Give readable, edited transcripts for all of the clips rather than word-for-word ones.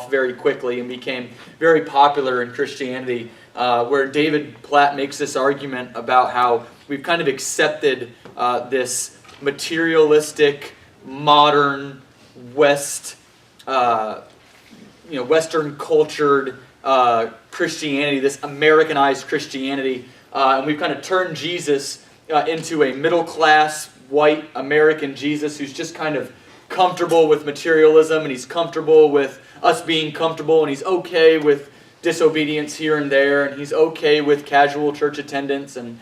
very quickly and became very popular in Christianity, where David Platt makes this argument about how we've kind of accepted this materialistic, modern, Western cultured Christianity, this Americanized Christianity, and we've kind of turned Jesus into a middle-class, white American Jesus who's just kind of comfortable with materialism, and he's comfortable with us being comfortable, and he's okay with disobedience here and there, and he's okay with casual church attendance, and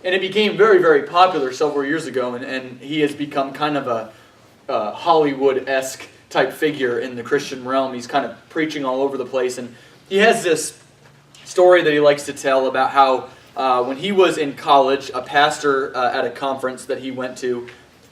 it became very, very popular several years ago, and he has become kind of a Hollywood-esque type figure in the Christian realm. He's kind of preaching all over the place, and he has this story that he likes to tell about how when he was in college, a pastor at a conference that he went to,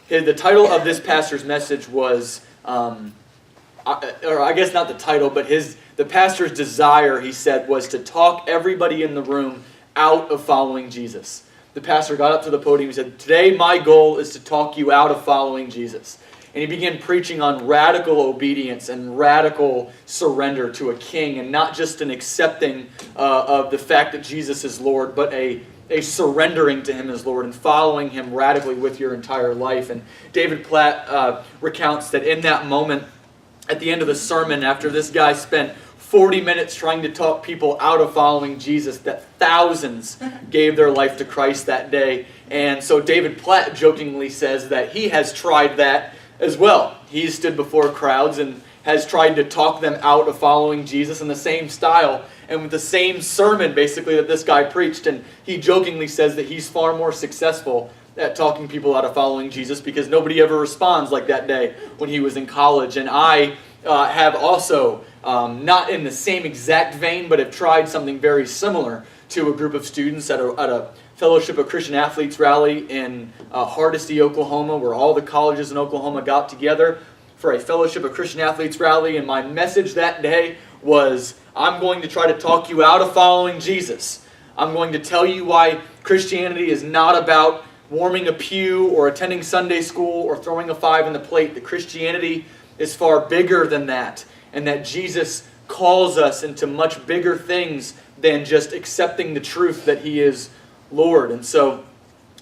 the title of this pastor's message was, or I guess not the title, but the pastor's desire, he said, was to talk everybody in the room out of following Jesus. The pastor got up to the podium and said, "Today my goal is to talk you out of following Jesus." And he began preaching on radical obedience and radical surrender to a king, and not just an accepting of the fact that Jesus is Lord, but a surrendering to Him as Lord and following Him radically with your entire life. And David Platt recounts that in that moment, at the end of the sermon, after this guy spent 40 minutes trying to talk people out of following Jesus, that thousands gave their life to Christ that day. And so David Platt jokingly says that he has tried that as well. He's stood before crowds and has tried to talk them out of following Jesus in the same style and with the same sermon basically that this guy preached. And he jokingly says that he's far more successful at talking people out of following Jesus because nobody ever responds like that day when he was in college. And I have also, not in the same exact vein, but have tried something very similar to a group of students at a Fellowship of Christian Athletes rally in Hardesty, Oklahoma, where all the colleges in Oklahoma got together for a Fellowship of Christian Athletes rally. And my message that day was, I'm going to try to talk you out of following Jesus. I'm going to tell you why Christianity is not about warming a pew or attending Sunday school or throwing a 5 in the plate. That Christianity is far bigger than that, and that Jesus calls us into much bigger things than just accepting the truth that He is Lord. And so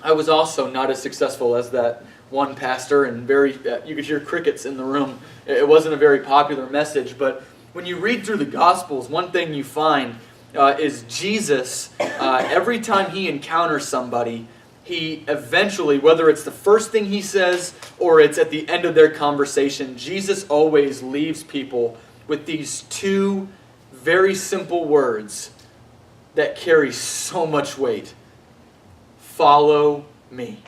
I was also not as successful as that one pastor, and you could hear crickets in the room. It wasn't a very popular message, but when you read through the Gospels, one thing you find is Jesus, every time He encounters somebody, He eventually, whether it's the first thing He says or it's at the end of their conversation, Jesus always leaves people with these two very simple words that carry so much weight. Follow me.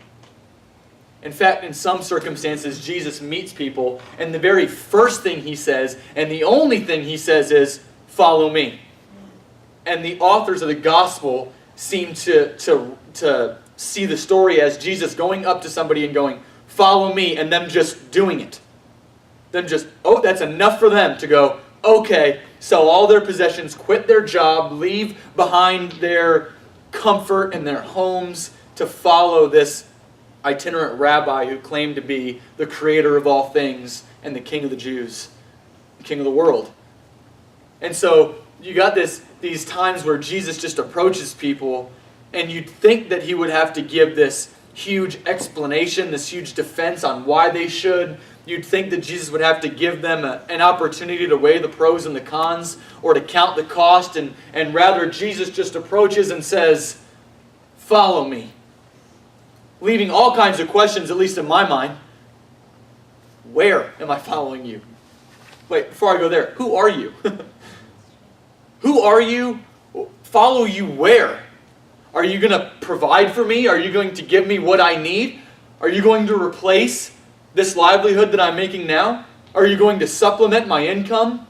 In fact, in some circumstances, Jesus meets people, and the very first thing He says, and the only thing He says is, follow me. And the authors of the gospel seem to see the story as Jesus going up to somebody and going, follow me, and them just doing it. That's enough for them to go, okay, sell all their possessions, quit their job, leave behind their comfort and their homes to follow this itinerant rabbi who claimed to be the creator of all things and the king of the Jews, the king of the world. And so you got these times where Jesus just approaches people, and you'd think that He would have to give this huge explanation, this huge defense on why they should. You'd think that Jesus would have to give them an opportunity to weigh the pros and the cons or to count the cost, and rather Jesus just approaches and says, follow me. Leaving all kinds of questions, at least in my mind. Where am I following you? Wait, before I go there, who are you? Who are you? Follow you where? Are you going to provide for me? Are you going to give me what I need? Are you going to replace this livelihood that I'm making now? Are you going to supplement my income?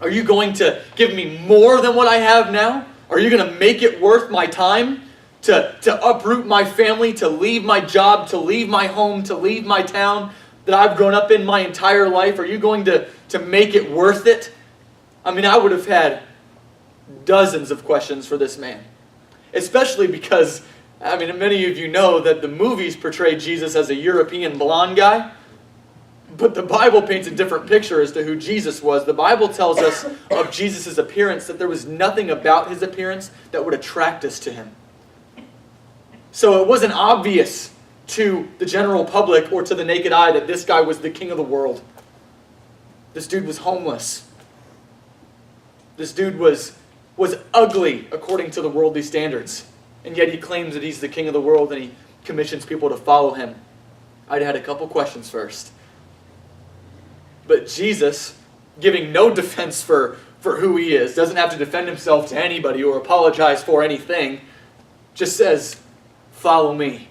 Are you going to give me more than what I have now? Are you going to make it worth my time to uproot my family, to leave my job, to leave my home, to leave my town that I've grown up in my entire life? Are you going to make it worth it? I mean, I would have had dozens of questions for this man. Especially because, many of you know that the movies portray Jesus as a European blonde guy. But the Bible paints a different picture as to who Jesus was. The Bible tells us of Jesus' appearance that there was nothing about his appearance that would attract us to him. So it wasn't obvious to the general public or to the naked eye that this guy was the king of the world. This dude was homeless. This dude was ugly according to the worldly standards. And yet he claims that he's the king of the world and he commissions people to follow him. I'd had a couple questions first. But Jesus, giving no defense for who he is, doesn't have to defend himself to anybody or apologize for anything, just says, follow me.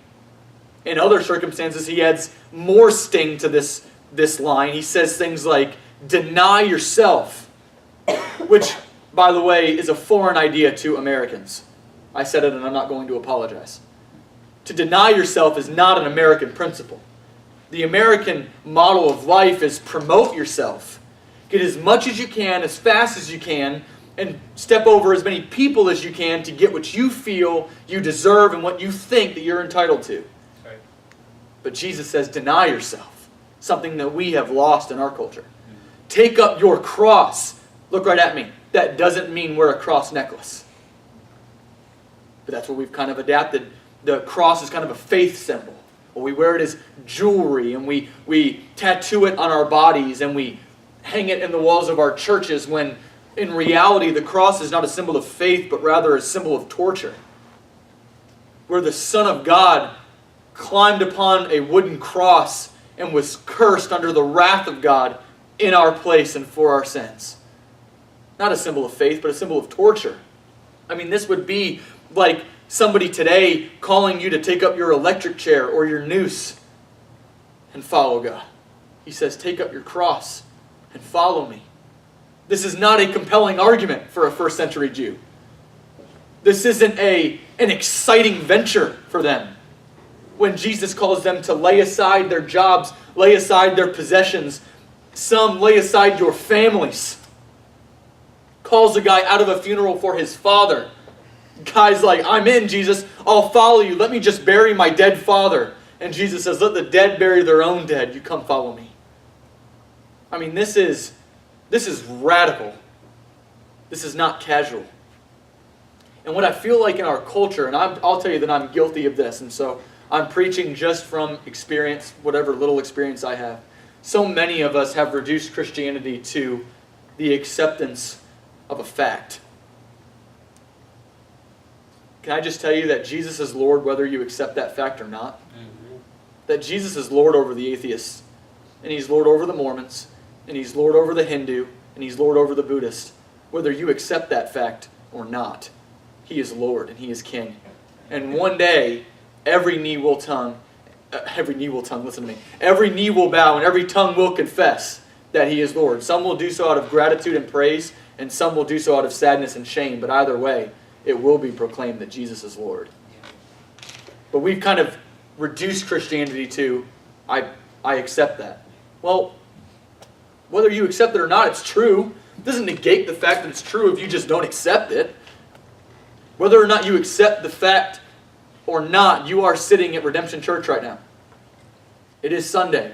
In other circumstances, he adds more sting to this line. He says things like, deny yourself, which, by the way, is a foreign idea to Americans. I said it and I'm not going to apologize. To deny yourself is not an American principle. The American model of life is promote yourself. Get as much as you can, as fast as you can, and step over as many people as you can to get what you feel you deserve and what you think that you're entitled to. Right. But Jesus says, deny yourself. Something that we have lost in our culture. Take up your cross. Look right at me. That doesn't mean wear a cross necklace. But that's what we've kind of adapted. The cross is kind of a faith symbol. Or we wear it as jewelry, and we tattoo it on our bodies, and we hang it in the walls of our churches, when in reality the cross is not a symbol of faith, but rather a symbol of torture. Where the Son of God climbed upon a wooden cross and was cursed under the wrath of God in our place and for our sins. Not a symbol of faith, but a symbol of torture. I mean, this would be like somebody today calling you to take up your electric chair or your noose and follow God. He says, take up your cross and follow me. This is not a compelling argument for a first century Jew. This isn't an exciting venture for them. When Jesus calls them to lay aside their jobs, lay aside their possessions, some lay aside your families. Calls a guy out of a funeral for his father. Guy's like, I'm in, Jesus. I'll follow you. Let me just bury my dead father. And Jesus says, let the dead bury their own dead. You come follow me. I mean, this is radical. This is not casual. And what I feel like in our culture, and I'll tell you that I'm guilty of this, and so I'm preaching just from experience, whatever little experience I have. So many of us have reduced Christianity to the acceptance of a fact. Can I just tell you that Jesus is Lord whether you accept that fact or not? Mm-hmm. That Jesus is Lord over the atheists, and He's Lord over the Mormons, and He's Lord over the Hindu, and He's Lord over the Buddhist. Whether you accept that fact or not, He is Lord and He is King. And one day, every knee will listen to me. Every knee will bow and every tongue will confess that He is Lord. Some will do so out of gratitude and praise, and some will do so out of sadness and shame. But either way, it will be proclaimed that Jesus is Lord. But we've kind of reduced Christianity to, I accept that. Well, whether you accept it or not, it's true. It doesn't negate the fact that it's true if you just don't accept it. Whether or not you accept the fact or not, you are sitting at Redemption Church right now. It is Sunday,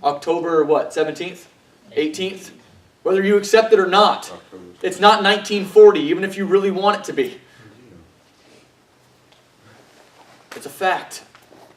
October what, 17th? 18th? Whether you accept it or not, it's not 1940, even if you really want it to be. It's a fact.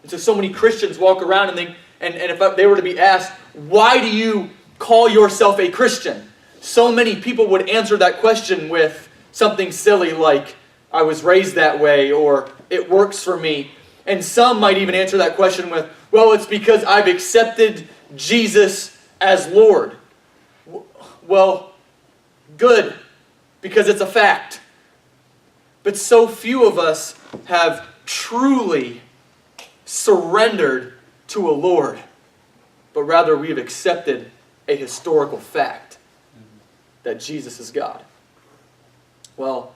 And so many Christians walk around and if they were to be asked, why do you call yourself a Christian? So many people would answer that question with something silly like, I was raised that way, or it works for me. And some might even answer that question with, well, it's because I've accepted Jesus as Lord. Well, good, because it's a fact. But so few of us have truly surrendered to a Lord, but rather we have accepted a historical fact that Jesus is God. Well,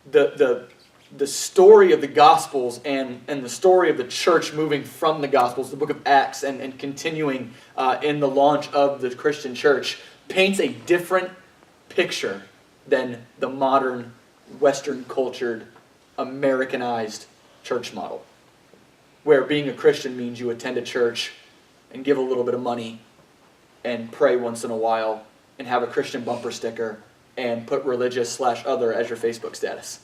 the story of the Gospels and the story of the church moving from the Gospels, the book of Acts, and continuing in the launch of the Christian church, paints a different picture than the modern, Western-cultured, Americanized church model, where being a Christian means you attend a church and give a little bit of money and pray once in a while and have a Christian bumper sticker and put religious/other as your Facebook status.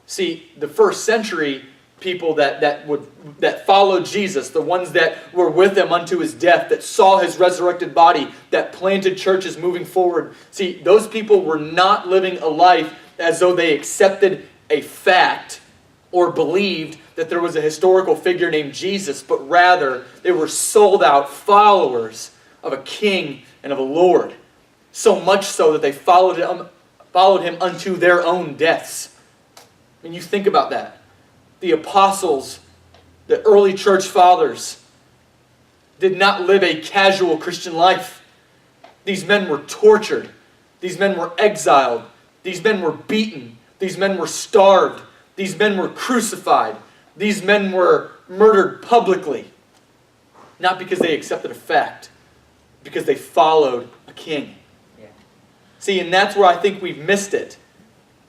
See, the first century people that followed Jesus, the ones that were with him unto his death, that saw his resurrected body, that planted churches moving forward. See, those people were not living a life as though they accepted a fact or believed that there was a historical figure named Jesus, but rather they were sold out followers of a king and of a Lord. So much so that they followed him unto their own deaths. I mean, you think about that. The apostles, the early church fathers, did not live a casual Christian life. These men were tortured. These men were exiled. These men were beaten. These men were starved. These men were crucified. These men were murdered publicly. Not because they accepted a fact, because they followed a king. Yeah. See, and that's where I think we've missed it.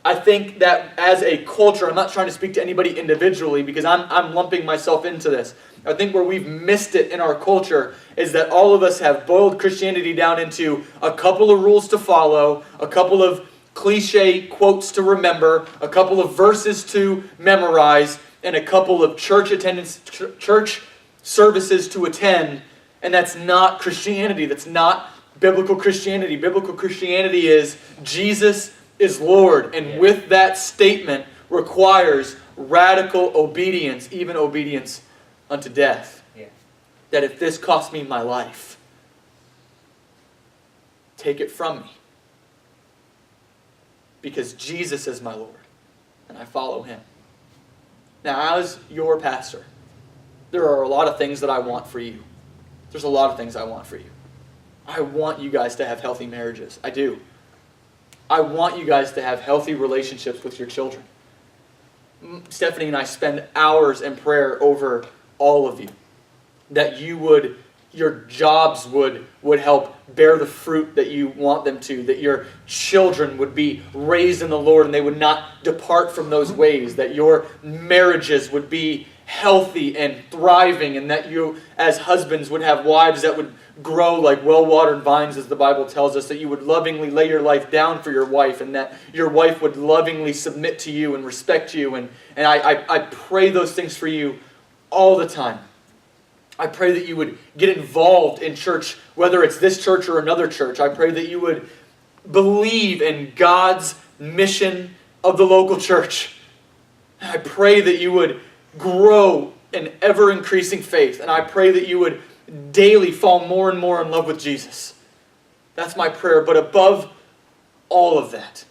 I think that as a culture, I'm not trying to speak to anybody individually because I'm lumping myself into this. I think where we've missed it in our culture is that all of us have boiled Christianity down into a couple of rules to follow, a couple of cliche quotes to remember, a couple of verses to memorize, and a couple of church services to attend. And that's not Christianity. That's not biblical Christianity. Biblical Christianity is Jesus is Lord, and with that statement requires radical obedience, even obedience unto death. Yeah. That if this costs me my life, take it from me. Because Jesus is my Lord, and I follow him. Now, as your pastor, there are a lot of things that I want for you. There's a lot of things I want for you. I want you guys to have healthy marriages. I do. I want you guys to have healthy relationships with your children. Stephanie and I spend hours in prayer over all of you. That your jobs would help bear the fruit that you want them to. That your children would be raised in the Lord and they would not depart from those ways. That your marriages would be healthy and thriving, and that you as husbands would have wives that would grow like well-watered vines, as the Bible tells us, that you would lovingly lay your life down for your wife, and that your wife would lovingly submit to you and respect you. And I pray those things for you all the time. I pray that you would get involved in church, whether it's this church or another church. I pray that you would believe in God's mission of the local church. I pray that you would grow in ever-increasing faith, and I pray that you would daily fall more and more in love with Jesus. That's my prayer. But above all of that,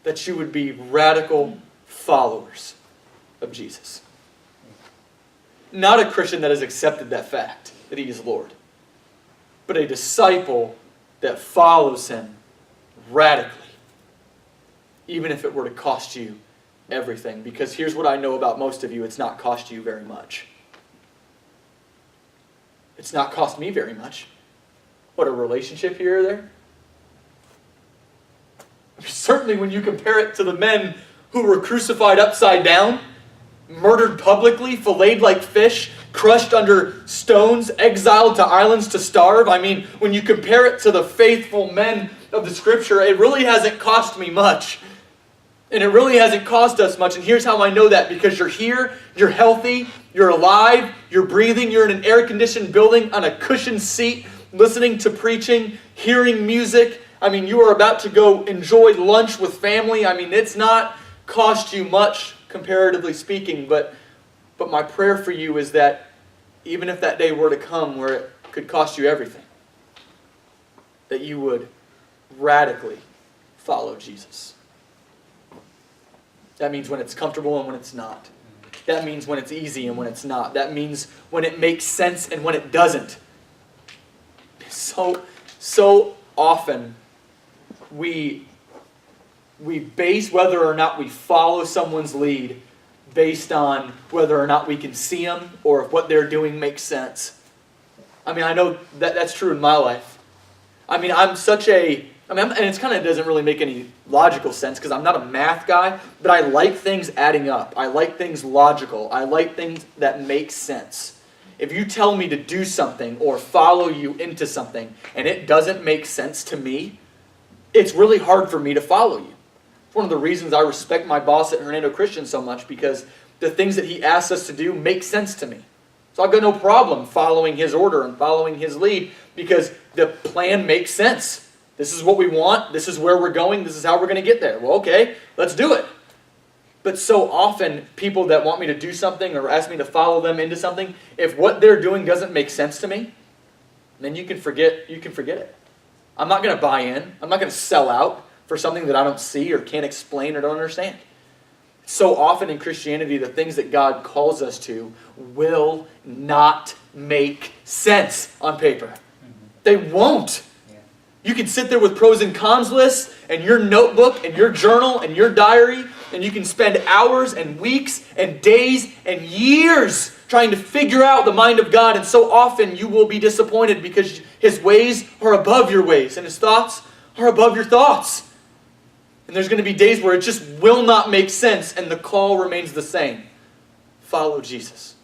that you would be radical followers of Jesus. Not a Christian that has accepted that fact, that he is Lord, but a disciple that follows him radically, even if it were to cost you everything. Because here's what I know about most of you: it's not cost you very much. It's not cost me very much. What, a relationship here or there? Certainly when you compare it to the men who were crucified upside down, murdered publicly, filleted like fish, crushed under stones, exiled to islands to starve. I mean, when you compare it to the faithful men of the Scripture, it really hasn't cost me much. And it really hasn't cost us much. And here's how I know that: because you're here, you're healthy, you're alive, you're breathing, you're in an air-conditioned building on a cushioned seat, listening to preaching, hearing music. I mean, you are about to go enjoy lunch with family. I mean, it's not cost you much, comparatively speaking. But my prayer for you is that even if that day were to come where it could cost you everything, that you would radically follow Jesus. That means when it's comfortable and when it's not. That means when it's easy and when it's not. That means when it makes sense and when it doesn't. So often we base whether or not we follow someone's lead based on whether or not we can see them or if what they're doing makes sense. I mean, I know that's true in my life. I mean, and it's kind of doesn't really make any logical sense because I'm not a math guy, but I like things adding up. I like things logical. I like things that make sense. if you tell me to do something or follow you into something and it doesn't make sense to me, it's really hard for me to follow you. It's one of the reasons I respect my boss at Hernando Christian so much, because the things that he asks us to do make sense to me. So I've got no problem following his order and following his lead because the plan makes sense. This is what we want. This is where we're going. This is how we're going to get there. Well, okay, let's do it. But so often, people that want me to do something or ask me to follow them into something, if what they're doing doesn't make sense to me, then you can forget it. I'm not going to buy in. I'm not going to sell out for something that I don't see or can't explain or don't understand. So often in Christianity, the things that God calls us to will not make sense on paper. They won't. You can sit there with pros and cons lists and your notebook and your journal and your diary, and you can spend hours and weeks and days and years trying to figure out the mind of God, and so often you will be disappointed because His ways are above your ways and His thoughts are above your thoughts. And there's going to be days where it just will not make sense, and the call remains the same. Follow Jesus.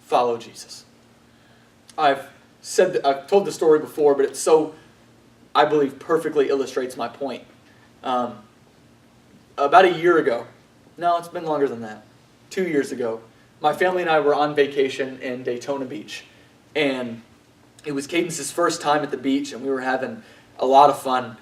Follow Jesus. I've told the story before, but it so, I believe, perfectly illustrates my point. About a year ago, no, it's been longer than that, 2 years ago, my family and I were on vacation in Daytona Beach. And it was Cadence's first time at the beach, and we were having a lot of fun.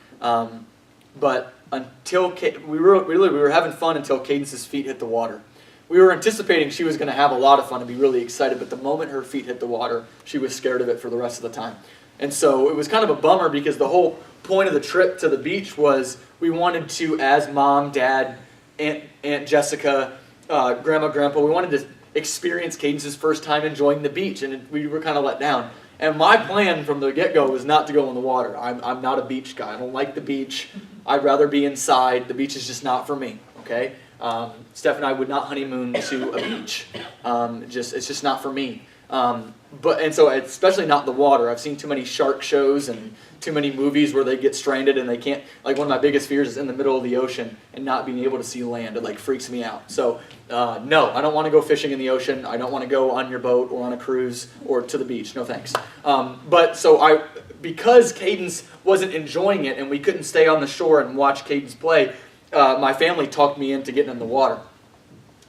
But until we were having fun until Cadence's feet hit the water. We were anticipating she was going to have a lot of fun and be really excited, but the moment her feet hit the water, she was scared of it for the rest of the time. And so it was kind of a bummer because the whole point of the trip to the beach was we wanted to, as Mom, Dad, Aunt Jessica, Grandma, Grandpa, we wanted to experience Cadence's first time enjoying the beach, and we were kind of let down. And my plan from the get-go was not to go in the water. I'm not a beach guy. I don't like the beach. I'd rather be inside. The beach is just not for me, okay? Steph and I would not honeymoon to a beach. It's just not for me. So especially not the water. I've seen too many shark shows and too many movies where they get stranded and they can't, like one of my biggest fears is in the middle of the ocean and not being able to see land. It freaks me out. So no, I don't want to go fishing in the ocean. I don't want to go on your boat or on a cruise or to the beach. No thanks. Because Cadence wasn't enjoying it and we couldn't stay on the shore and watch Cadence play, my family talked me into getting in the water.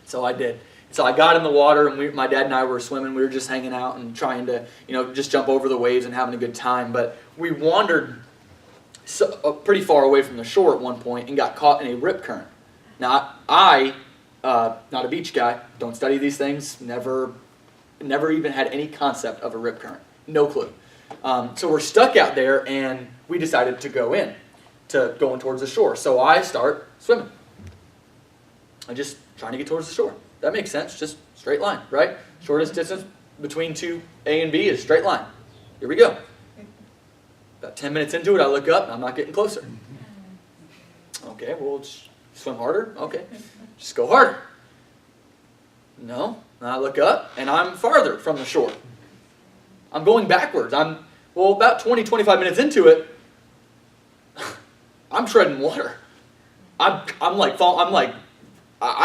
So I did. So I got in the water, and my dad and I were swimming. We were just hanging out and trying to, just jump over the waves and having a good time. But we wandered pretty far away from the shore at one point and got caught in a rip current. Now, not a beach guy, don't study these things, never even had any concept of a rip current. No clue. So we're stuck out there, and we decided to going towards the shore. So I start swimming. I'm just trying to get towards the shore. That makes sense. Just straight line, right? Shortest distance between two A and B is straight line. Here we go. About 10 minutes into it, I look up, and I'm not getting closer. Okay, well, just swim harder. Okay, just go harder. No, and I look up, and I'm farther from the shore. I'm going backwards. About 20, 25 minutes into it, I'm treading water. I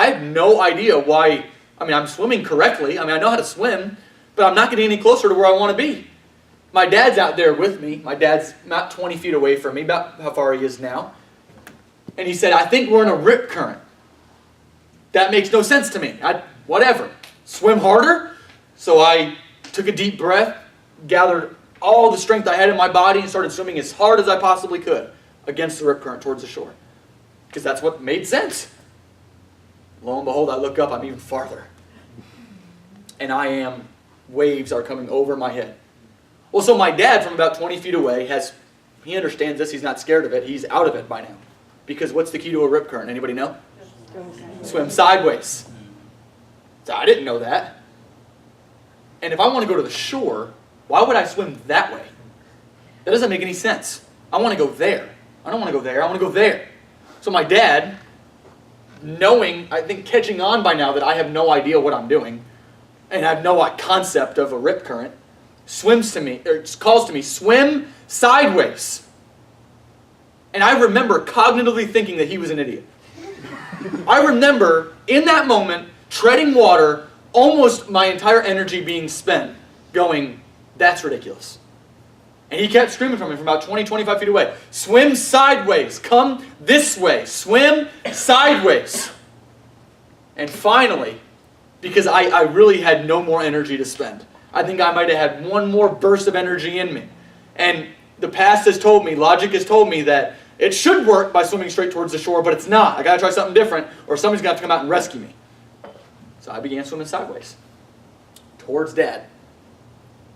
have no idea why. I'm swimming correctly. I know how to swim, but I'm not getting any closer to where I want to be. My dad's out there with me. My dad's about 20 feet away from me, about how far he is now. And he said, I think we're in a rip current. That makes no sense to me. Whatever. Swim harder. So I took a deep breath, gathered all the strength I had in my body, and started swimming as hard as I possibly could against the rip current towards the shore. Because that's what made sense. Lo and behold, I look up, I'm even farther. And waves are coming over my head. Well, so my dad from about 20 feet away he understands this, he's not scared of it, he's out of it by now. Because what's the key to a rip current? Anybody know? Swim sideways. So I didn't know that. And if I want to go to the shore, why would I swim that way? That doesn't make any sense. I want to go there. I don't want to go there, I want to go there. So my dad, catching on by now that I have no idea what I'm doing, and I have no concept of a rip current, calls to me, swim sideways. And I remember cognitively thinking that he was an idiot. I remember, in that moment, treading water almost my entire energy being spent going, that's ridiculous. And he kept screaming from me from about 20, 25 feet away. Swim sideways. Come this way. Swim sideways. And finally, because I really had no more energy to spend, I think I might have had one more burst of energy in me. And the past has told me, logic has told me that it should work by swimming straight towards the shore, but it's not. I got to try something different, or somebody's going to have to come out and rescue me. So I began swimming sideways towards Dad.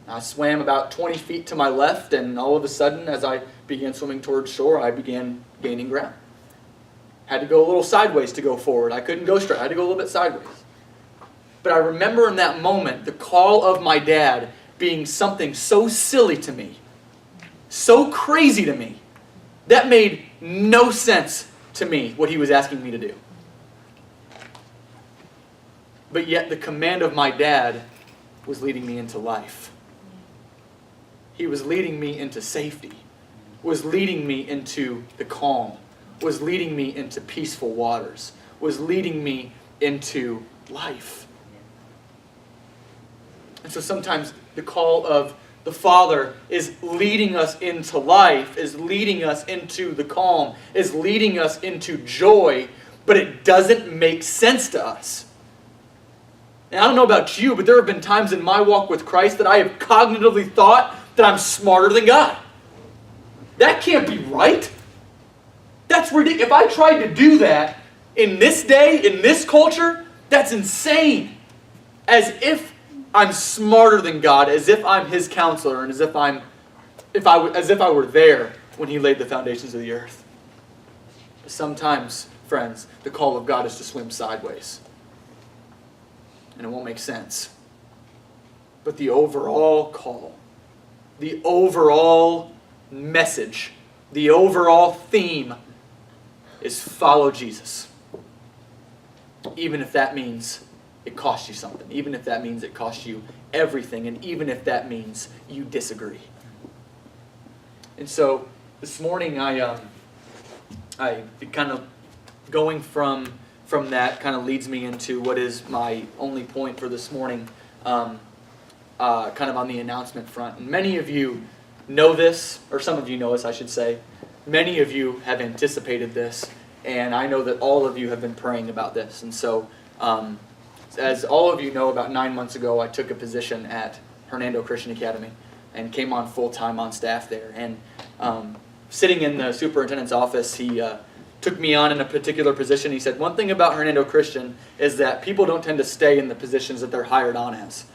I swam about 20 feet to my left, and all of a sudden, as I began swimming towards shore, I began gaining ground. Had to go a little sideways to go forward. I couldn't go straight. I had to go a little bit sideways. But I remember in that moment the call of my dad being something so silly to me, so crazy to me, that made no sense to me what he was asking me to do. But yet the command of my dad was leading me into life. He was leading me into safety, was leading me into the calm, was leading me into peaceful waters, was leading me into life. And so sometimes the call of the Father is leading us into life, is leading us into the calm, is leading us into joy, but it doesn't make sense to us. And I don't know about you, but there have been times in my walk with Christ that I have cognitively thought that I'm smarter than God. That can't be right. That's ridiculous. If I tried to do that in this day, in this culture, that's insane. As if I'm smarter than God, as if I'm His counselor, and as if I were there when He laid the foundations of the earth. But sometimes, friends, the call of God is to swim sideways. And it won't make sense. But the overall call, the overall message, the overall theme is follow Jesus. Even if that means it costs you something. Even if that means it costs you everything. And even if that means you disagree. And so this morning I kind of going from that kind of leads me into what is my only point for this morning, kind of on the announcement front. And many of you know this, or some of you know this, I should say. Many of you have anticipated this, and I know that all of you have been praying about this. And so, as all of you know, about 9 months ago, I took a position at Hernando Christian Academy and came on full-time on staff there. And sitting in the superintendent's office, he took me on in a particular position. He said, one thing about Hernando Christian is that people don't tend to stay in the positions that they're hired on as.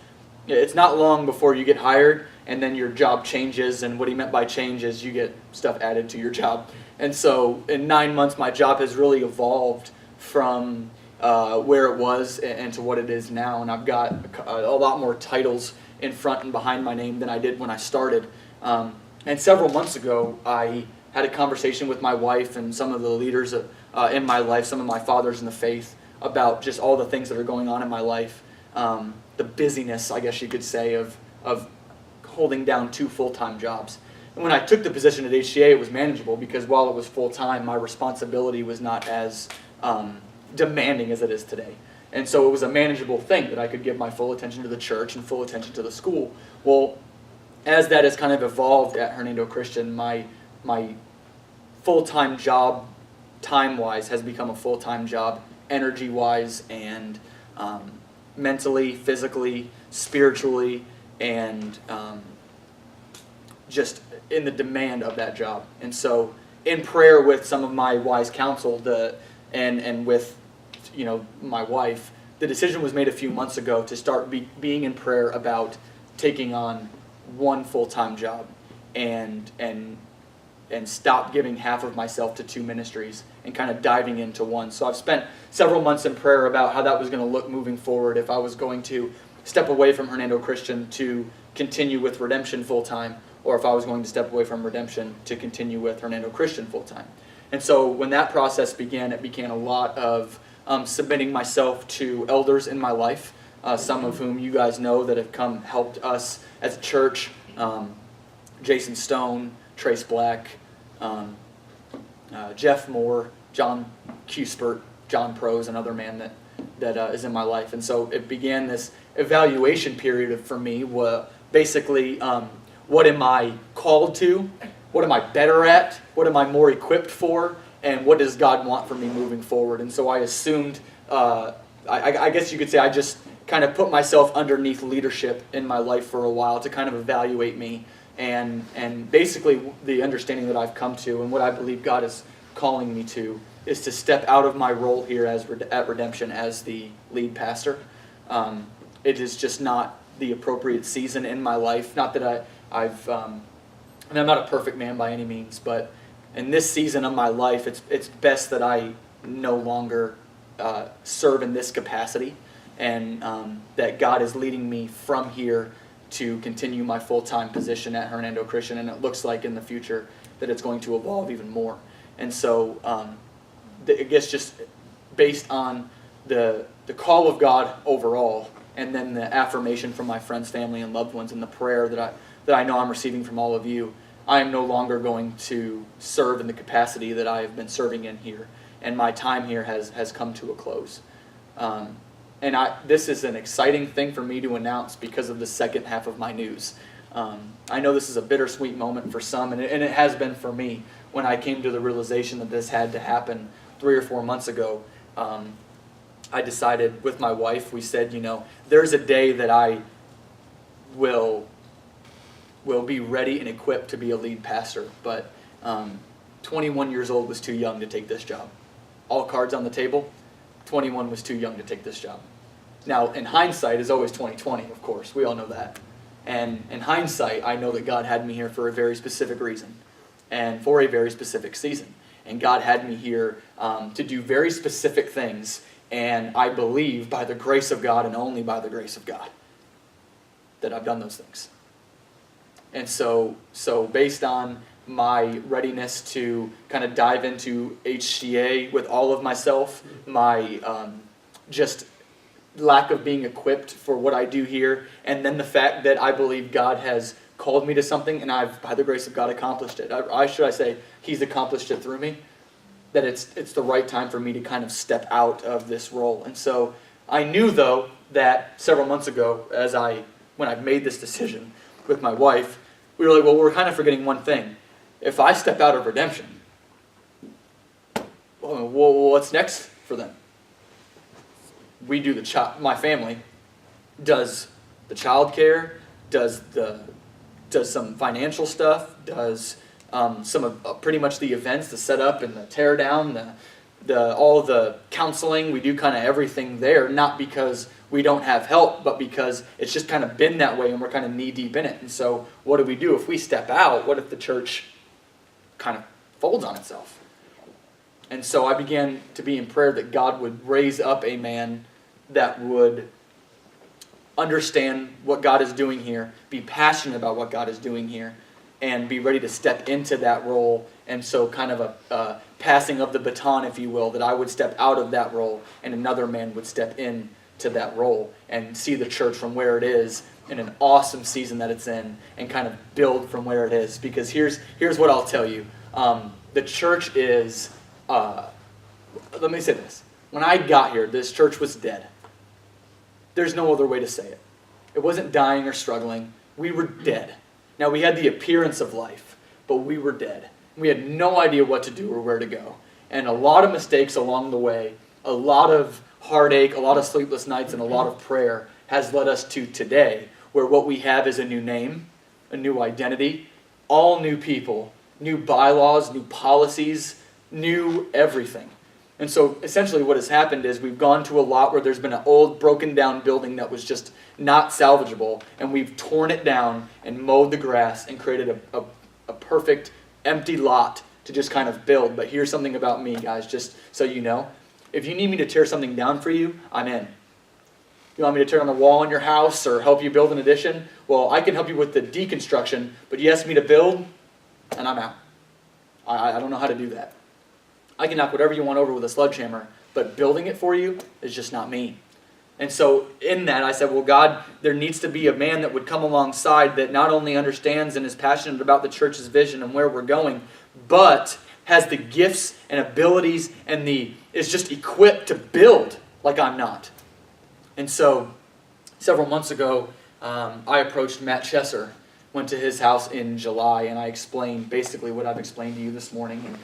It's not long before you get hired and then your job changes, and what he meant by change is you get stuff added to your job. And so in 9 months, my job has really evolved from where it was and to what it is now. And I've got a lot more titles in front and behind my name than I did when I started. And several months ago, I had a conversation with my wife and some of the leaders in my life, some of my fathers in the faith, about just all the things that are going on in my life. The busyness, I guess you could say, of holding down 2 full-time jobs. And when I took the position at HCA, it was manageable because while it was full-time, my responsibility was not as demanding as it is today. And so it was a manageable thing that I could give my full attention to the church and full attention to the school. Well, as that has kind of evolved at Hernando Christian, my full-time job, time-wise, has become a full-time job, energy-wise, and mentally, physically, spiritually, and just in the demand of that job. And so, in prayer with some of my wise counsel, and with my wife, the decision was made a few months ago to start being in prayer about taking on one full-time job and stop giving half of myself to 2 ministries and kind of diving into one. So I've spent several months in prayer about how that was going to look moving forward, if I was going to step away from Hernando Christian to continue with Redemption full-time, or if I was going to step away from Redemption to continue with Hernando Christian full-time. And so when that process began, it began a lot of submitting myself to elders in my life, some of whom you guys know that have helped us as a church. Jason Stone, Trace Black, Jeff Moore, John Cuspert, John Prose, another man that that is in my life. And so it began this evaluation period for me. Basically, what am I called to? What am I better at? What am I more equipped for? And what does God want from me moving forward? And so I assumed, I guess you could say I just kind of put myself underneath leadership in my life for a while to kind of evaluate me. And basically the understanding that I've come to and what I believe God is calling me to is to step out of my role here at Redemption as the lead pastor. It is just not the appropriate season in my life. Not that I'm not a perfect man by any means, but in this season of my life, it's best that I no longer serve in this capacity, and that God is leading me from here to continue my full-time position at Hernando Christian, and it looks like in the future that it's going to evolve even more. And so I guess just based on the call of God overall, and then the affirmation from my friends, family, and loved ones, and the prayer that I know I'm receiving from all of you, I am no longer going to serve in the capacity that I have been serving in here, and my time here has come to a close. And this is an exciting thing for me to announce because of the second half of my news. I know this is a bittersweet moment for some, and it has been for me when I came to the realization that this had to happen 3 or 4 months ago. I decided with my wife, we said, there's a day that I will be ready and equipped to be a lead pastor, but 21 years old was too young to take this job. All cards on the table, 21 was too young to take this job. Now, in hindsight, is always 20/20, of course. We all know that. And in hindsight, I know that God had me here for a very specific reason and for a very specific season. And God had me here to do very specific things, and I believe by the grace of God and only by the grace of God that I've done those things. And so based on my readiness to kind of dive into HCA with all of myself, my just lack of being equipped for what I do here, and then the fact that I believe God has called me to something, and I've, by the grace of God, accomplished it. Should I say, He's accomplished it through me, that it's the right time for me to kind of step out of this role. And so I knew, though, that several months ago, when I made this decision with my wife, we were like, well, we're kind of forgetting one thing. If I step out of Redemption, well, what's next for them? We do my family does the child care, does some financial stuff, does some of pretty much the events, the setup and the tear down, all the counseling. We do kind of everything there, not because we don't have help, but because it's just kind of been that way and we're kind of knee deep in it. And so what do? If we step out, what if the church kind of folds on itself? And so I began to be in prayer that God would raise up a man that would understand what God is doing here, be passionate about what God is doing here, and be ready to step into that role. And so kind of a passing of the baton, if you will, that I would step out of that role and another man would step in to that role and see the church from where it is in an awesome season that it's in and kind of build from where it is. Because here's what I'll tell you. The church is, let me say this. When I got here, this church was dead. There's no other way to say it. It wasn't dying or struggling. We were dead. Now, we had the appearance of life, but we were dead. We had no idea what to do or where to go. And a lot of mistakes along the way, a lot of heartache, a lot of sleepless nights, and a lot of prayer has led us to today, where what we have is a new name, a new identity, all new people, new bylaws, new policies, new everything. And so essentially what has happened is we've gone to a lot where there's been an old broken down building that was just not salvageable, and we've torn it down and mowed the grass and created a perfect empty lot to just kind of build. But here's something about me, guys, just so you know. If you need me to tear something down for you, I'm in. You want me to tear down the wall in your house or help you build an addition? Well, I can help you with the deconstruction, but you ask me to build, and I'm out. I don't know how to do that. I can knock whatever you want over with a sledgehammer, but building it for you is just not me. And so in that, I said, well, God, there needs to be a man that would come alongside that not only understands and is passionate about the church's vision and where we're going, but has the gifts and abilities and is just equipped to build like I'm not. And so, several months ago, I approached Matt Chesser, went to his house in July, and I explained basically what I've explained to you this morning,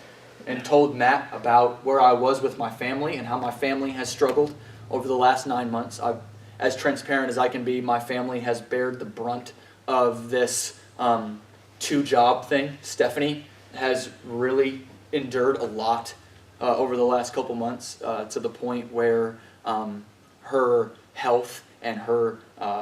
and told Matt about where I was with my family and how my family has struggled over the last 9 months. As transparent as I can be, my family has bared the brunt of this two-job thing. Stephanie has really endured a lot over the last couple months to the point where her health and her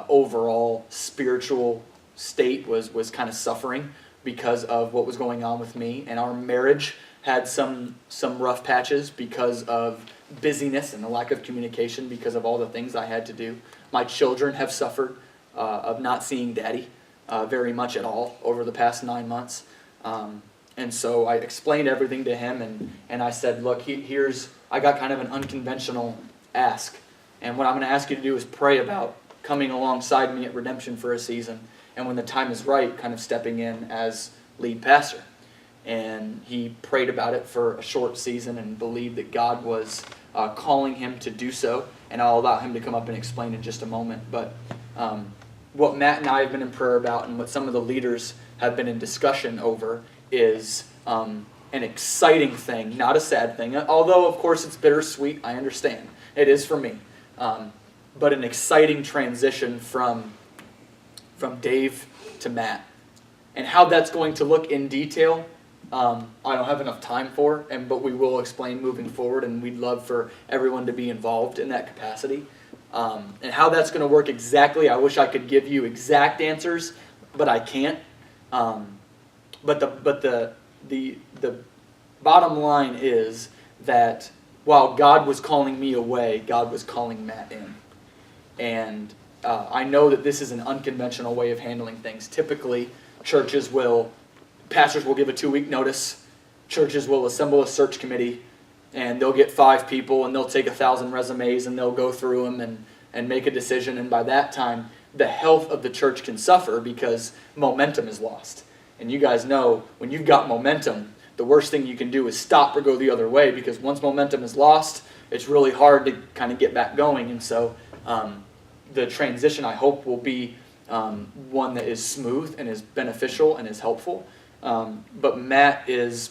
overall spiritual state was kind of suffering because of what was going on with me. And our marriage had some rough patches because of busyness and the lack of communication because of all the things I had to do. My children have suffered of not seeing Daddy very much at all over the past 9 months. And so I explained everything to him, and I said, look, I got kind of an unconventional ask. And what I'm going to ask you to do is pray about coming alongside me at Redemption for a season, and when the time is right, kind of stepping in as lead pastor. And he prayed about it for a short season and believed that God was calling him to do so. And I'll allow him to come up and explain in just a moment. But what Matt and I have been in prayer about, and what some of the leaders have been in discussion over, is an exciting thing, not a sad thing. Although, of course, it's bittersweet, I understand. It is for me. But an exciting transition from Dave to Matt. And how that's going to look in detail, I don't have enough time for, but we will explain moving forward, and we'd love for everyone to be involved in that capacity. And how that's going to work exactly, I wish I could give you exact answers, but I can't. But the bottom line is that while God was calling me away, God was calling Matt in. And I know that this is an unconventional way of handling things. Typically, pastors will give a 2-week notice. Churches will assemble a search committee, and they'll get 5 people, and they'll take 1,000 resumes, and they'll go through them and make a decision. And by that time, the health of the church can suffer because momentum is lost. And you guys know, when you've got momentum, the worst thing you can do is stop or go the other way, because once momentum is lost, it's really hard to kind of get back going. And so the transition, I hope, will be one that is smooth and is beneficial and is helpful. But Matt is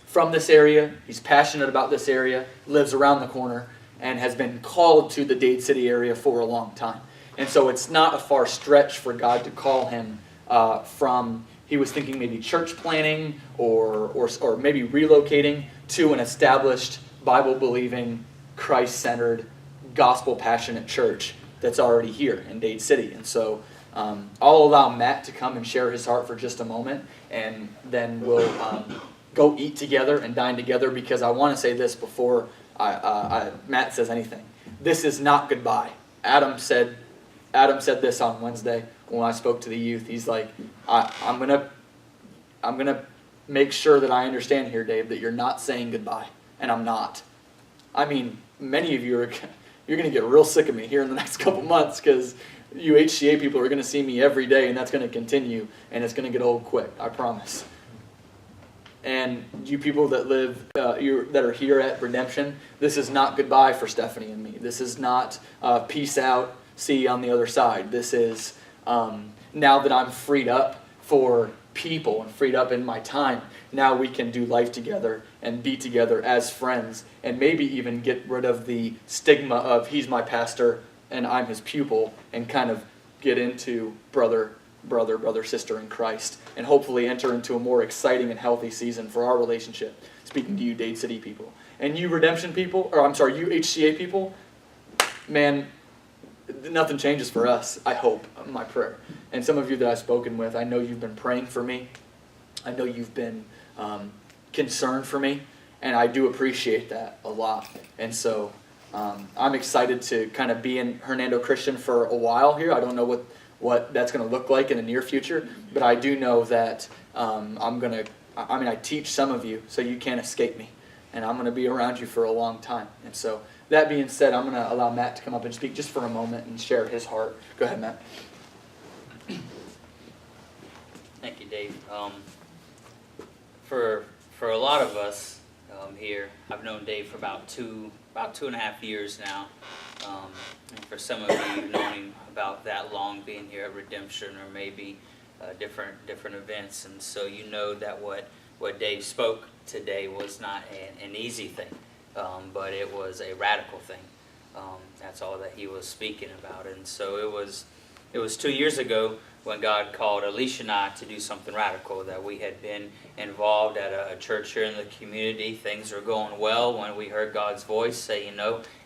from this area. He's passionate about this area, lives around the corner, and has been called to the Dade City area for a long time. And so it's not a far stretch for God to call him from, he was thinking maybe church planning or maybe relocating to an established, Bible-believing, Christ-centered, gospel-passionate church that's already here in Dade City. And so I'll allow Matt to come and share his heart for just a moment, and then we'll go eat together and dine together, because I want to say this before Matt says anything. This is not goodbye. Adam said this on Wednesday when I spoke to the youth. He's like, I'm gonna make sure that I understand here, Dave, that you're not saying goodbye, and I'm not. I mean, many of you you're going to get real sick of me here in the next couple months, because you HCA people are going to see me every day, and that's going to continue, and it's going to get old quick, I promise. And you people that live, that are here at Redemption, this is not goodbye for Stephanie and me. This is not peace out, see you on the other side. This is now that I'm freed up for people and freed up in my time, now we can do life together and be together as friends, and maybe even get rid of the stigma of he's my pastor and I'm his pupil, and kind of get into brother, sister in Christ, and hopefully enter into a more exciting and healthy season for our relationship. Speaking to you Dade City people. And you Redemption people, you HCA people, man, nothing changes for us, I hope, my prayer. And some of you that I've spoken with, I know you've been praying for me. I know you've been concerned for me, and I do appreciate that a lot. And so I'm excited to kind of be in Hernando Christian for a while here. I don't know what that's going to look like in the near future, but I do know that I teach some of you, so you can't escape me, and I'm going to be around you for a long time. And so that being said, I'm going to allow Matt to come up and speak just for a moment and share his heart. Go ahead, Matt. Thank you, Dave. For a lot of us, here. I've known Dave for about 2.5 years now. And for some of you, you've known him about that long, being here at Redemption, or maybe different events. And so you know that what Dave spoke today was not an easy thing, but it was a radical thing. That's all that he was speaking about. And so it was 2 years ago when God called Alicia and I to do something radical, that we had been involved at a church here in the community. Things were going well when we heard God's voice say,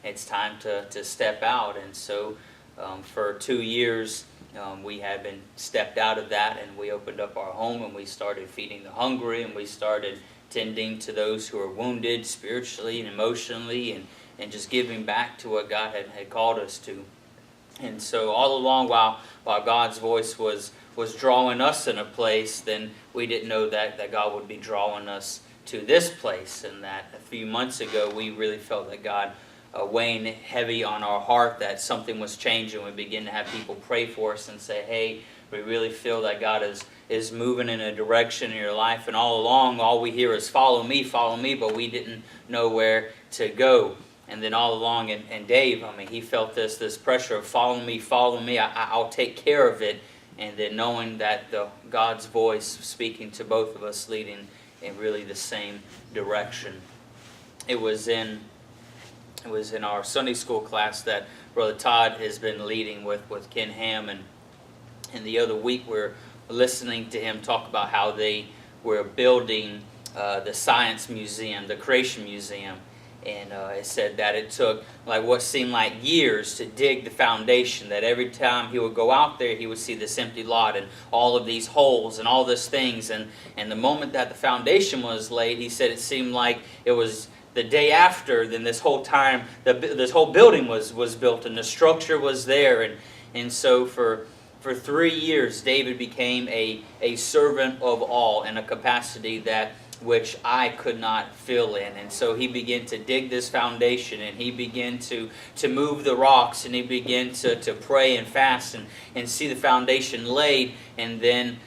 it's time to step out. And so for 2 years, we had been stepped out of that, and we opened up our home, and we started feeding the hungry, and we started tending to those who are wounded spiritually and emotionally, and just giving back to what God had called us to. And so all along, while God's voice was drawing us in a place, then we didn't know that God would be drawing us to this place. And that a few months ago, we really felt that God weighing heavy on our heart, that something was changing. We began to have people pray for us and say, hey, we really feel that God is moving in a direction in your life. And all along, all we hear is follow me, but we didn't know where to go. And then all along, and Dave, he felt this pressure of follow me, I'll take care of it. And then knowing that God's voice speaking to both of us, leading in really the same direction. It was in our Sunday school class that Brother Todd has been leading with Ken Ham, and the other week we're listening to him talk about how they were building the Science Museum, the Creation Museum. And it said that it took what seemed like years to dig the foundation, that every time he would go out there, he would see this empty lot and all of these holes and all these things. And the moment that the foundation was laid, he said it seemed like it was the day after, then this whole time, this whole building was built and the structure was there. And so for 3 years, David became a servant of all in a capacity that which I could not fill in. And so he began to dig this foundation, and he began to move the rocks, and he began to pray and fast and see the foundation laid. And then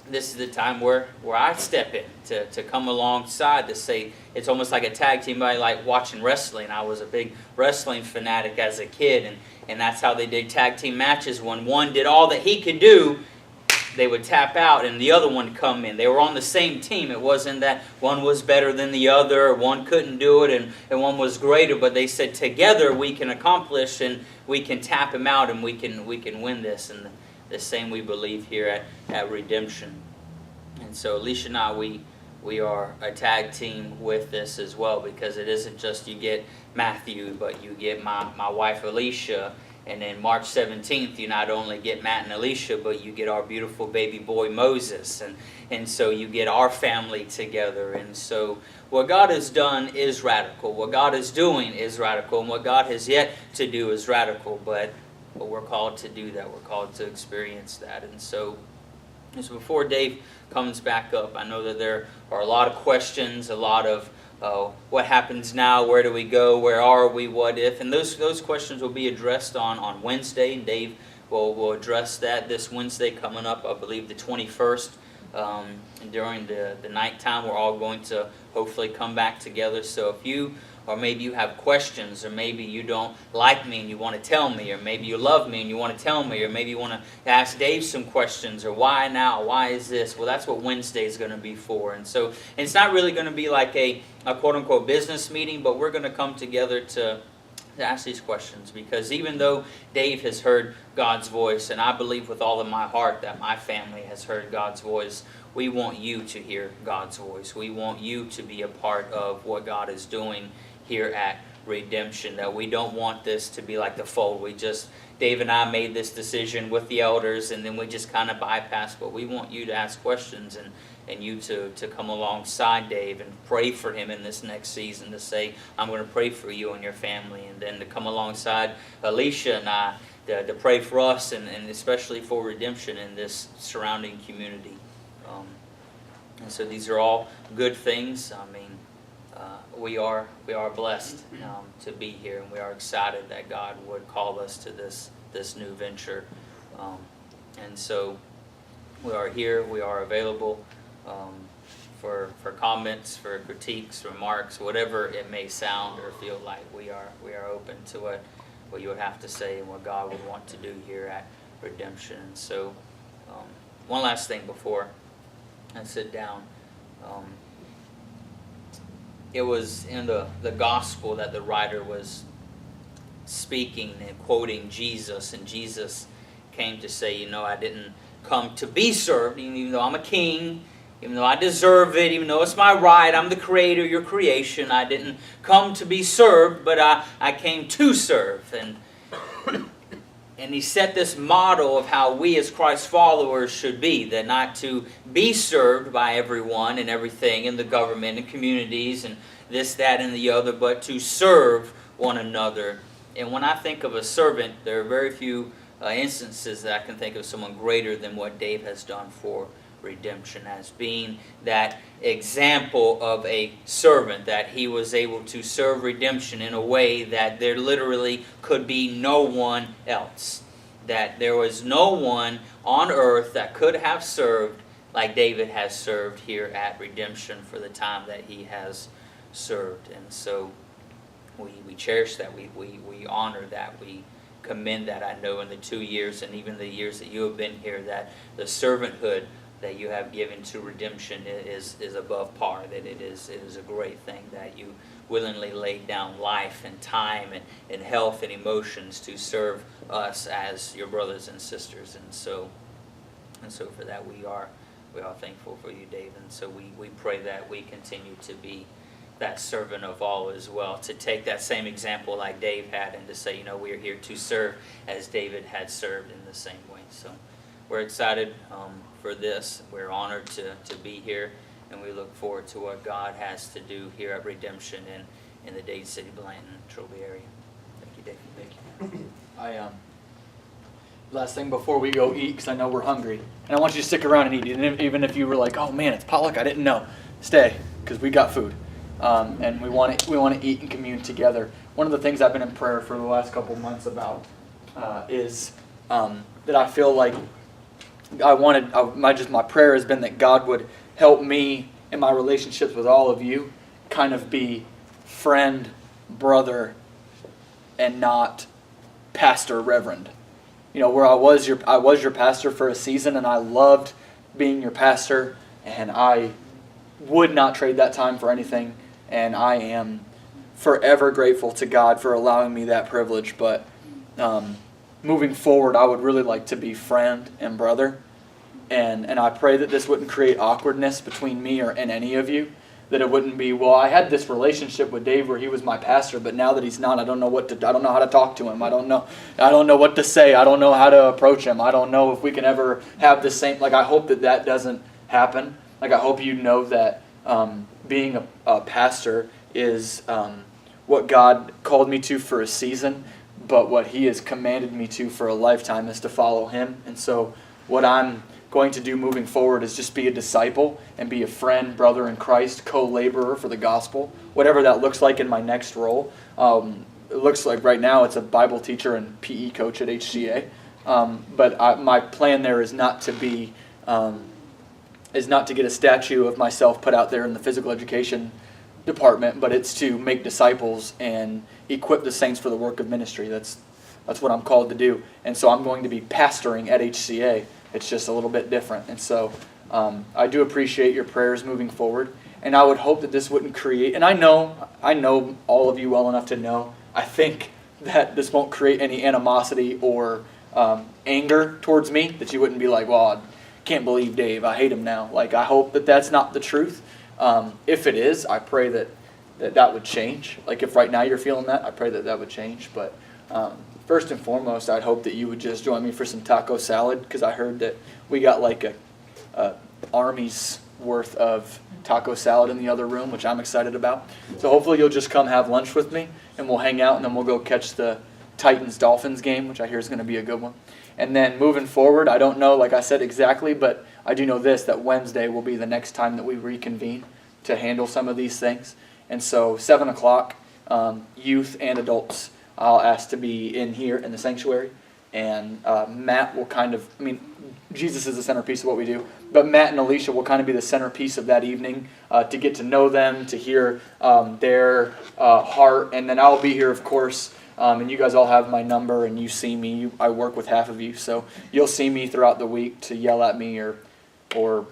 this is the time where I step in to come alongside to say, it's almost like a tag team, like watching wrestling. I was a big wrestling fanatic as a kid, and that's how they did tag team matches. When one did all that he could do, they would tap out and the other one would come in. They were on the same team. It wasn't that one was better than the other, or one couldn't do it and one was greater, but they said together we can accomplish and we can tap him out and we can win this. And the same we believe here at Redemption. And so Alicia and I, we are a tag team with this as well, because it isn't just you get Matthew, but you get my wife Alicia. And then March 17th, you not only get Matt and Alicia, but you get our beautiful baby boy Moses. And so you get our family together. And so what God has done is radical. What God is doing is radical. And what God has yet to do is radical. But we're called to do that. We're called to experience that. And so before Dave comes back up, I know that there are a lot of questions, a lot of what happens now, where do we go, where are we, what if, and those questions will be addressed on Wednesday, and Dave will address that this Wednesday coming up, I believe the 21st, and during the nighttime we're all going to hopefully come back together. So if you, or maybe you have questions, or maybe you don't like me and you want to tell me, or maybe you love me and you want to tell me, or maybe you want to ask Dave some questions, or why now, why is this? Well, that's what Wednesday is going to be for. And so it's not really going to be like a quote-unquote business meeting, but we're going to come together to ask these questions, because even though Dave has heard God's voice, and I believe with all of my heart that my family has heard God's voice, we want you to hear God's voice. We want you to be a part of what God is doing here at Redemption, that we don't want this to be like the fold. Dave and I made this decision with the elders, and then we just kind of bypassed, but we want you to ask questions and you to come alongside Dave and pray for him in this next season, to say, I'm going to pray for you and your family, and then to come alongside Alicia and I to pray for us and especially for Redemption in this surrounding community. And so these are all good things. I mean, we are blessed to be here, and we are excited that God would call us to this new venture. And so we are here, we are available for comments, for critiques, remarks, whatever it may sound or feel like. We are open to what you would have to say and what God would want to do here at Redemption. And so, one last thing before I sit down. It was in the gospel that the writer was speaking and quoting Jesus, and Jesus came to say, I didn't come to be served, even though I'm a king, even though I deserve it, even though it's my right, I'm the creator, your creation. I didn't come to be served, but I came to serve. And he set this model of how we as Christ followers should be, that not to be served by everyone and everything in the government and communities and this, that, and the other, but to serve one another. And when I think of a servant, there are very few instances that I can think of someone greater than what Dave has done for Redemption, as being that example of a servant, that he was able to serve Redemption in a way that there literally could be no one else. That there was no one on earth that could have served like David has served here at Redemption for the time that he has served. And so we cherish that, we honor that, we commend that. I know in the 2 years and even the years that you have been here, that the servanthood that you have given to Redemption is above par, that it is a great thing that you willingly laid down life and time and health and emotions to serve us as your brothers and sisters. And so for that we are thankful for you, Dave. And so we pray that we continue to be that servant of all as well, to take that same example like Dave had and to say, we are here to serve as David had served in the same way. So we're excited for this. We're honored to be here, and we look forward to what God has to do here at Redemption and in the Dade City, Blanton, Trilby area. Thank you, Dave. Thank you. Last thing before we go eat, because I know we're hungry, and I want you to stick around and eat, even if you were like, oh man, it's potluck, I didn't know. Stay, because we got food. And we want to eat and commune together. One of the things I've been in prayer for the last couple months about is that I feel like my prayer has been that God would help me in my relationships with all of you kind of be friend, brother, and not pastor, reverend. Where I was your pastor for a season, and I loved being your pastor, and I would not trade that time for anything. And I am forever grateful to God for allowing me that privilege. But moving forward, I would really like to be friend and brother. And I pray that this wouldn't create awkwardness between me and any of you. That it wouldn't be, well, I had this relationship with Dave where he was my pastor, but now that he's not, I don't know how to talk to him. I don't know what to say. I don't know how to approach him. I don't know if we can ever have the same. I hope that doesn't happen. I hope you know that being a pastor is what God called me to for a season, but what He has commanded me to for a lifetime is to follow Him. And so what I'm going to do moving forward is just be a disciple and be a friend, brother in Christ, co-laborer for the gospel, whatever that looks like in my next role. It looks like right now it's a Bible teacher and PE coach at HCA, but my plan there is not to be is not to get a statue of myself put out there in the physical education department, but it's to make disciples and equip the saints for the work of ministry. That's what I'm called to do. And so I'm going to be pastoring at HCA. It's just a little bit different. And so I do appreciate your prayers moving forward. And I would hope that this wouldn't create, and I know all of you well enough to know, I think that this won't create any animosity or anger towards me, that you wouldn't be like, well, can't believe Dave, I hate him now. I hope that that's not the truth. If it is, I pray that would change. If right now you're feeling that, I pray that would change. But first and foremost, I'd hope that you would just join me for some taco salad, because I heard that we got a army's worth of taco salad in the other room, which I'm excited about. So hopefully you'll just come have lunch with me, and we'll hang out, and then we'll go catch the Titans-Dolphins game, which I hear is going to be a good one. And then moving forward, I don't know, like I said, exactly, but I do know this, that Wednesday will be the next time that we reconvene to handle some of these things. And so 7 o'clock, youth and adults, I'll ask to be in here in the sanctuary. and Matt will kind of, Jesus is the centerpiece of what we do, but Matt and Alicia will kind of be the centerpiece of that evening to get to know them, to hear their heart, and then I'll be here, of course, and you guys all have my number, and you see me. I work with half of you, so you'll see me throughout the week to yell at me or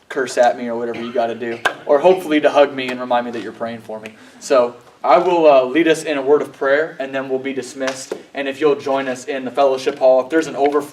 curse at me or whatever you got to do, or hopefully to hug me and remind me that you're praying for me. So I will lead us in a word of prayer, and then we'll be dismissed. And if you'll join us in the fellowship hall, if there's an overflow